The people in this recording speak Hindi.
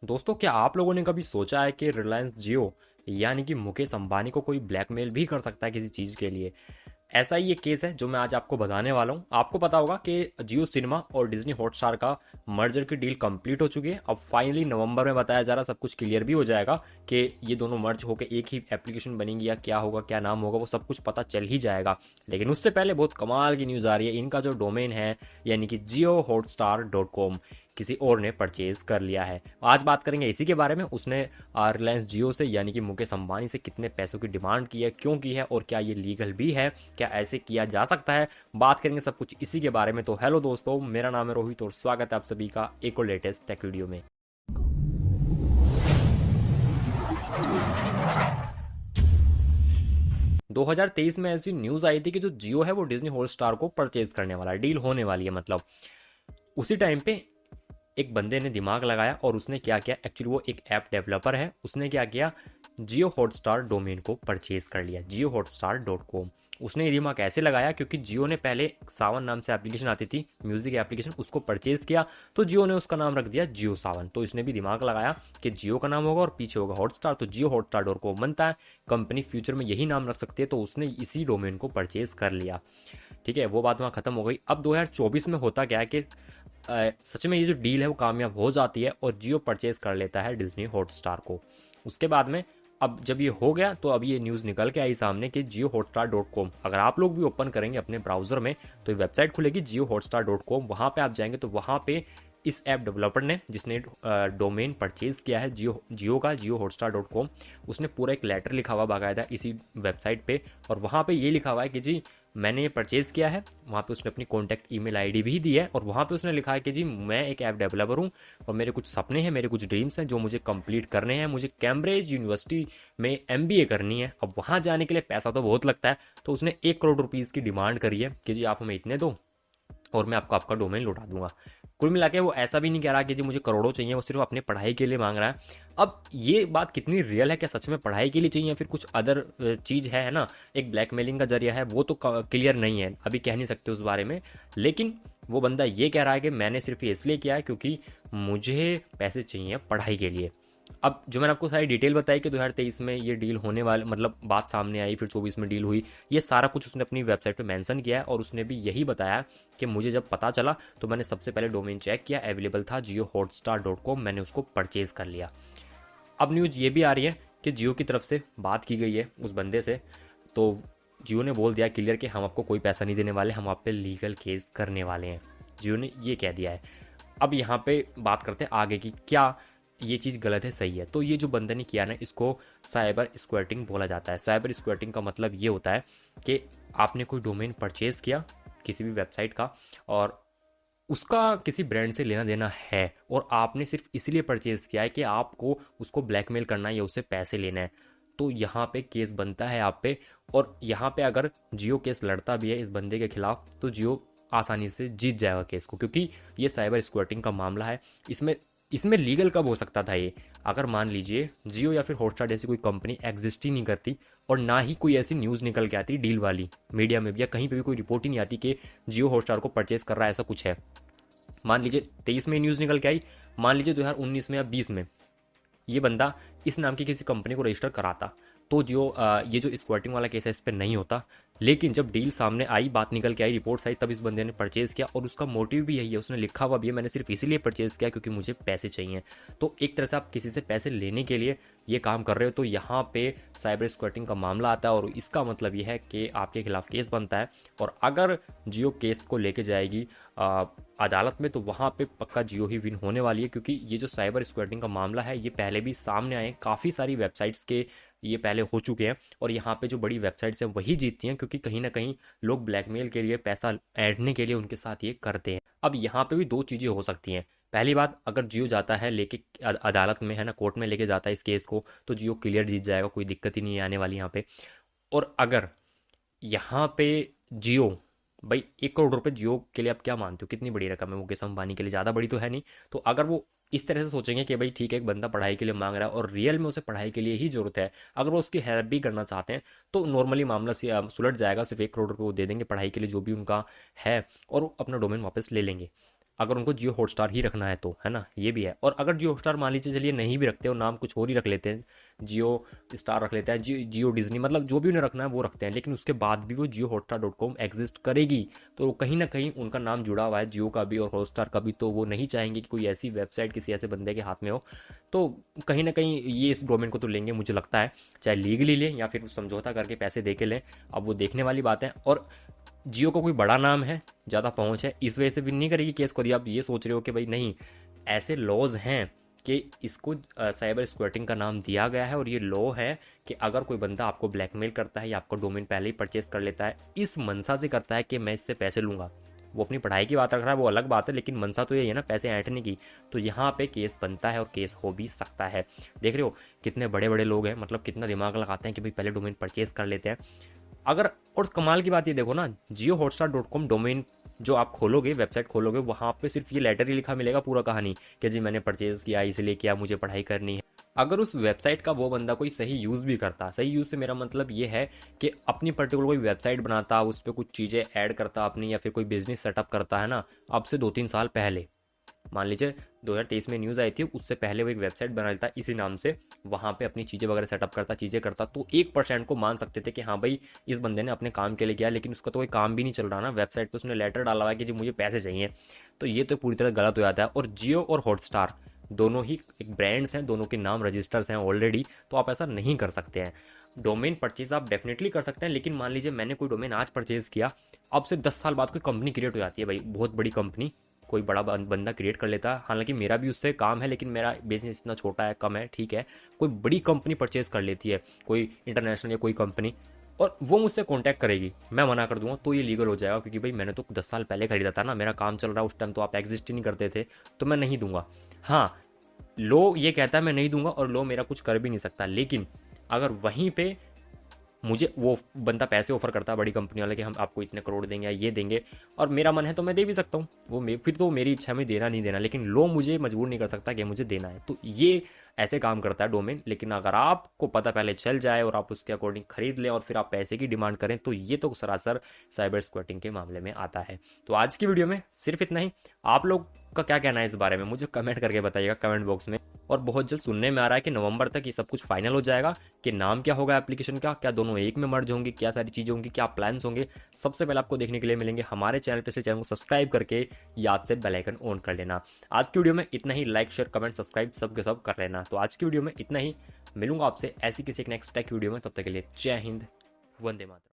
दोस्तों, क्या आप लोगों ने कभी सोचा है कि रिलायंस जियो यानी कि मुकेश अंबानी को कोई ब्लैकमेल भी कर सकता है किसी चीज़ के लिए? ऐसा ही एक केस है जो मैं आज आपको बताने वाला हूँ। आपको पता होगा कि जियो सिनेमा और डिज्नी हॉटस्टार का मर्जर की डील कंप्लीट हो चुकी है। अब फाइनली नवंबर में बताया जा रहा है, सब कुछ क्लियर भी हो जाएगा कि ये दोनों मर्ज होकर एक ही एप्लीकेशन बनेंगी या क्या होगा, क्या नाम होगा, वो सब कुछ पता चल ही जाएगा। लेकिन उससे पहले बहुत कमाल की न्यूज़ आ रही है। इनका जो डोमेन है यानी कि JioHotstar.com किसी और ने परचेज कर लिया है। आज बात करेंगे इसी के बारे में। उसने रिलायंस जियो से यानी कि मुकेश अंबानी से कितने पैसों की डिमांड की है, क्यों की है और क्या ये लीगल भी है, क्या ऐसे किया जा सकता है। बात करेंगे सब कुछ इसी के बारे में। तो हेलो दोस्तों, मेरा नाम है रोहित और स्वागत है आप सभी का एक और लेटेस्ट टेक वीडियो में। 2023 में ऐसी न्यूज आई थी कि जो जियो है वो डिज्नी हॉटस्टार को परचेज करने वाला है, डील होने वाली है मतलब। उसी टाइम पे एक बंदे ने दिमाग लगाया और उसने क्या किया, एक्चुअली वो एक ऐप डेवलपर है। उसने क्या किया, जियो हॉटस्टार डोमेन को परचेज कर लिया, JioHotstar.com। उसने ये दिमाग ऐसे लगाया क्योंकि जियो ने पहले सावन नाम से एप्लीकेशन आती थी, म्यूजिक एप्लीकेशन, उसको परचेज किया तो जियो ने उसका नाम रख दिया जियो सावन। तो इसने भी दिमाग लगाया कि जियो का नाम होगा और पीछे होगा हॉटस्टार, तो JioHotstar.com बनता है। कंपनी फ्यूचर में यही नाम रख सकती है, तो उसने इसी डोमेन को परचेज कर लिया। ठीक है, वो बात वहाँ खत्म हो गई। अब 2024 में होता क्या है कि सच में ये जो डील है वो कामयाब हो जाती है और जियो परचेज कर लेता है डिज्नी हॉटस्टार को। उसके बाद में अब जब ये हो गया तो अब ये न्यूज़ निकल के आई सामने कि JioHotstar.com, अगर आप लोग भी ओपन करेंगे अपने ब्राउजर में तो ये वेबसाइट खुलेगी JioHotstar.com। वहाँ पे आप जाएंगे तो वहाँ पे इस ऐप डेवलपर ने, जिसने डोमेन परचेज किया है जियो का, JioHotstar.com, उसने पूरा एक लेटर लिखा हुआ बाकायदा इसी वेबसाइट पे। और वहाँ पे ये लिखा हुआ है कि जी मैंने ये परचेज किया है। वहाँ पे उसने अपनी कॉन्टैक्ट ईमेल आईडी भी दी है और वहाँ पे उसने लिखा है कि जी मैं एक ऐप डेवलपर हूँ और मेरे कुछ सपने हैं, मेरे कुछ ड्रीम्स हैं जो मुझे कंप्लीट करने हैं। मुझे कैम्ब्रिज यूनिवर्सिटी में MBA करनी है। अब वहाँ जाने के लिए पैसा तो बहुत लगता है, तो उसने 1 करोड़ रुपीज़ की डिमांड करी है कि जी आप हमें इतने दो और मैं आपको आपका डोमेन लौटा दूंगा। कुल मिला के वो ऐसा भी नहीं कह रहा कि जी मुझे करोड़ों चाहिए, वो सिर्फ अपनी पढ़ाई के लिए मांग रहा है। अब ये बात कितनी रियल है, क्या सच में पढ़ाई के लिए चाहिए या फिर कुछ अदर चीज़ है ना, एक ब्लैकमेलिंग का जरिया है, वो तो क्लियर नहीं है, अभी कह नहीं सकते उस बारे में। लेकिन वो बंदा ये कह रहा है कि मैंने सिर्फ ये इसलिए किया है क्योंकि मुझे पैसे चाहिए पढ़ाई के लिए। अब जो मैंने आपको सारी डिटेल बताई कि 2023 में ये डील होने वाले, मतलब बात सामने आई, फिर 24 में डील हुई, ये सारा कुछ उसने अपनी वेबसाइट पे मेंशन किया है। और उसने भी यही बताया कि मुझे जब पता चला तो मैंने सबसे पहले डोमेन चेक किया, अवेलेबल था JioHotstar.com, मैंने उसको परचेज कर लिया। अब न्यूज ये भी आ रही है कि जियो की तरफ से बात की गई है उस बंदे से, तो जियो ने बोल दिया क्लियर कि हम आपको कोई पैसा नहीं देने वाले, हम आप पे लीगल केस करने वाले हैं। जियो ने ये कह दिया है। अब यहाँ पे बात करते हैं आगे की, क्या ये चीज़ गलत है सही है। तो ये जो बंदे ने किया ना, इसको साइबर स्क्वैटिंग बोला जाता है। साइबर स्क्वैटिंग का मतलब ये होता है कि आपने कोई डोमेन परचेज किया किसी भी वेबसाइट का और उसका किसी ब्रांड से लेना देना है और आपने सिर्फ इसलिए परचेज किया है कि आपको उसको ब्लैकमेल करना है या उससे पैसे लेना है, तो यहाँ पे केस बनता है आप पे। और यहाँ पे अगर जियो केस लड़ता भी है इस बंदे के खिलाफ तो जियो आसानी से जीत जाएगा केस को, क्योंकि ये साइबर स्क्वैटिंग का मामला है। इसमें इसमें लीगल कब हो सकता था ये, अगर मान लीजिए जियो या फिर हॉटस्टार जैसी कोई कंपनी एग्जिस्ट ही नहीं करती और ना ही कोई ऐसी न्यूज़ निकल के आती डील वाली, मीडिया में भी या कहीं पे भी कोई रिपोर्ट ही नहीं आती कि जियो हॉटस्टार को परचेज कर रहा है, ऐसा कुछ है। मान लीजिए 23 में न्यूज़ निकल के आई, मान लीजिए 2019 में या 20 में ये बंदा इस नाम की किसी कंपनी को रजिस्टर कराता तो जो ये जो स्क्वाटिंग वाला केस है इस पर नहीं होता। लेकिन जब डील सामने आई, बात निकल के आई, रिपोर्ट्स आई, तब इस बंदे ने परचेज किया और उसका मोटिव भी यही है, उसने लिखा हुआ भी है मैंने सिर्फ इसीलिए परचेज किया क्योंकि मुझे पैसे चाहिए। तो एक तरह से आप किसी से पैसे लेने के लिए ये काम कर रहे हो, तो यहाँ पे साइबर स्क्वाटिंग का मामला आता है और इसका मतलब ये है कि आपके खिलाफ केस बनता है। और अगर जियो केस को लेके जाएगी अदालत में तो वहाँ पे पक्का जियो ही विन होने वाली है, क्योंकि ये जो साइबर स्क्वाटिंग का मामला है ये पहले भी सामने आए, काफ़ी सारी वेबसाइट्स के ये पहले हो चुके हैं और यहाँ पे जो बड़ी वेबसाइट्स हैं वही जीतती हैं, क्योंकि कहीं ना कहीं लोग ब्लैकमेल के लिए, पैसा ऐंठने के लिए उनके साथ ये करते हैं। अब यहाँ पे भी दो चीज़ें हो सकती हैं। पहली बात, अगर जियो जाता है लेके अदालत में, है ना, कोर्ट में लेके जाता है इस केस को, तो जियो क्लियर जीत जाएगा, कोई दिक्कत ही नहीं आने वाली यहाँ पे। और अगर यहाँ पे जियो, भाई 1 करोड़ रुपए जियो के लिए आप क्या मानते हो, कितनी बड़ी रकम है मुकेश अंबानी के लिए, ज़्यादा बड़ी तो है नहीं। तो अगर वो इस तरह से सोचेंगे कि भाई ठीक है एक बंदा पढ़ाई के लिए मांग रहा है और रियल में उसे पढ़ाई के लिए ही जरूरत है, अगर वो उसकी हेल्प भी करना चाहते हैं तो नॉर्मली मामला से सुलझ जाएगा। सिर्फ 1 करोड़ रुपये वो दे देंगे पढ़ाई के लिए जो भी उनका है और वो अपना डोमेन वापस ले लेंगे। अगर उनको जियो हॉटस्टार ही रखना है तो, है ना, ये भी है। और अगर जियो हॉटस्टार मान लीजिए चलिए नहीं भी रखते और नाम कुछ और ही रख लेते हैं, जियो स्टार रख लेते हैं, जियो डिज्नी, मतलब जो भी उन्हें रखना है वो रखते हैं, लेकिन उसके बाद भी वो जियो हॉटस्टार डॉट कॉम एग्जिस्ट करेगी, तो कहीं ना कहीं उनका नाम जुड़ा हुआ है जियो का भी और हॉटस्टार का भी, तो वो नहीं चाहेंगे कि कोई ऐसी वेबसाइट किसी ऐसे बंदे के हाथ में हो। तो कहीं ना कहीं ये इस डोमेन को तो लेंगे मुझे लगता है, चाहे लीगली लें या फिर समझौता करके पैसे दे के लें, अब वो देखने वाली बात है। और जियो का कोई बड़ा नाम है, ज़्यादा पहुंच है, इस वजह से भी नहीं करेगी केस को। यदि आप ये सोच रहे हो कि भाई नहीं, ऐसे लॉज हैं कि इसको साइबर स्क्वैटिंग का नाम दिया गया है, और ये लॉ है कि अगर कोई बंदा आपको ब्लैकमेल करता है या आपका डोमेन पहले ही परचेज कर लेता है, इस मनसा से करता है कि मैं इससे पैसे लूँगा, वो अपनी पढ़ाई की बात रख रहा है वो अलग बात है, लेकिन मनसा तो यही है ना, पैसे ऐंठने की, तो यहाँ पे केस बनता है और केस हो भी सकता है। देख रहे हो कितने बड़े बड़े लोग हैं, मतलब कितना दिमाग लगाते हैं कि भाई पहले डोमेन परचेज कर लेते हैं। अगर, और कमाल की बात ये देखो ना, जियो हॉटस्टार डॉट कॉम डोमेन जो आप खोलोगे, वेबसाइट खोलोगे, वहाँ पे सिर्फ ये लेटर ही लिखा मिलेगा, पूरा कहानी कि जी मैंने परचेज किया इसलिए किया, मुझे पढ़ाई करनी है। अगर उस वेबसाइट का वो बंदा कोई सही यूज़ भी करता, सही यूज़ से मेरा मतलब ये है कि अपनी पर्टिकुलर कोई वेबसाइट बनाता, उस पर कुछ चीज़ें ऐड करता अपनी, या फिर कोई बिजनेस सेटअप करता है ना, अब से 2-3 साल पहले, मान लीजिए 2023 में न्यूज़ आई थी, उससे पहले वो एक वेबसाइट बना लेता इसी नाम से, वहाँ पे अपनी चीज़ें वगैरह सेटअप करता, चीज़ें करता, तो 1% को मान सकते थे कि हाँ भाई इस बंदे ने अपने काम के लिए किया, लेकिन उसका तो कोई काम भी नहीं चल रहा ना, वेबसाइट पे उसने लेटर डाला हुआ है कि जी मुझे पैसे चाहिए, तो ये तो पूरी तरह गलत हो जाता है। और जियो और हॉटस्टार दोनों ही एक ब्रांड्स हैं, दोनों के नाम रजिस्टर्स हैं ऑलरेडी, तो आप ऐसा नहीं कर सकते हैं। डोमेन परचेज आप डेफिनेटली कर सकते हैं, लेकिन मान लीजिए मैंने कोई डोमेन आज परचेज किया, अब से 10 साल बाद कोई कंपनी क्रिएट हो जाती है भाई, बहुत बड़ी कंपनी, कोई बड़ा बंदा क्रिएट कर लेता है, हालांकि मेरा भी उससे काम है, लेकिन मेरा बिजनेस इतना छोटा है, कम है, ठीक है, कोई बड़ी कंपनी परचेज कर लेती है, कोई इंटरनेशनल या कोई कंपनी, और वो मुझसे कांटेक्ट करेगी, मैं मना कर दूंगा तो ये लीगल हो जाएगा, क्योंकि भाई मैंने तो 10 साल पहले खरीदा था ना, मेरा काम चल रहा है, उस टाइम तो आप एग्जिस्ट ही नहीं करते थे, तो मैं नहीं दूंगा। हाँ, लो ये कहता है मैं नहीं दूंगा, और लो मेरा कुछ कर भी नहीं सकता, लेकिन अगर वहीं पे मुझे वो बंदा पैसे ऑफर करता है, बड़ी कंपनी वाले, कि हम आपको इतने करोड़ देंगे या ये देंगे, और मेरा मन है तो मैं दे भी सकता हूँ, फिर तो मेरी इच्छा में देना नहीं देना, लेकिन लो मुझे मजबूर नहीं कर सकता कि मुझे देना है, तो ये ऐसे काम करता है डोमेन। लेकिन अगर आपको पता पहले चल जाए और आप उसके अकॉर्डिंग खरीद लें और फिर आप पैसे की डिमांड करें, तो ये तो सरासर साइबर स्क्वैटिंग के मामले में आता है। तो आज की वीडियो में सिर्फ इतना ही। आप लोग का क्या कहना है इस बारे में मुझे कमेंट करके बताइएगा कमेंट बॉक्स में। और बहुत जल्द सुनने में आ रहा है कि नवंबर तक ये सब कुछ फाइनल हो जाएगा, कि नाम क्या होगा एप्लीकेशन का, क्या दोनों एक में मर्ज होंगे, क्या सारी चीज़ें होंगी, क्या प्लान्स होंगे, सबसे पहले आपको देखने के लिए मिलेंगे हमारे चैनल पे। से चैनल को सब्सक्राइब करके याद से बेल आइकन ऑन कर लेना। आज की वीडियो में इतना ही। लाइक शेयर कमेंट सब्सक्राइब सब के सब कर लेना। तो आज की वीडियो में इतना ही, मिलूंगा आपसे ऐसी किसी एक नेक्स्ट टेक वीडियो में, तब तक के लिए जय हिंद, वंदे मातरम।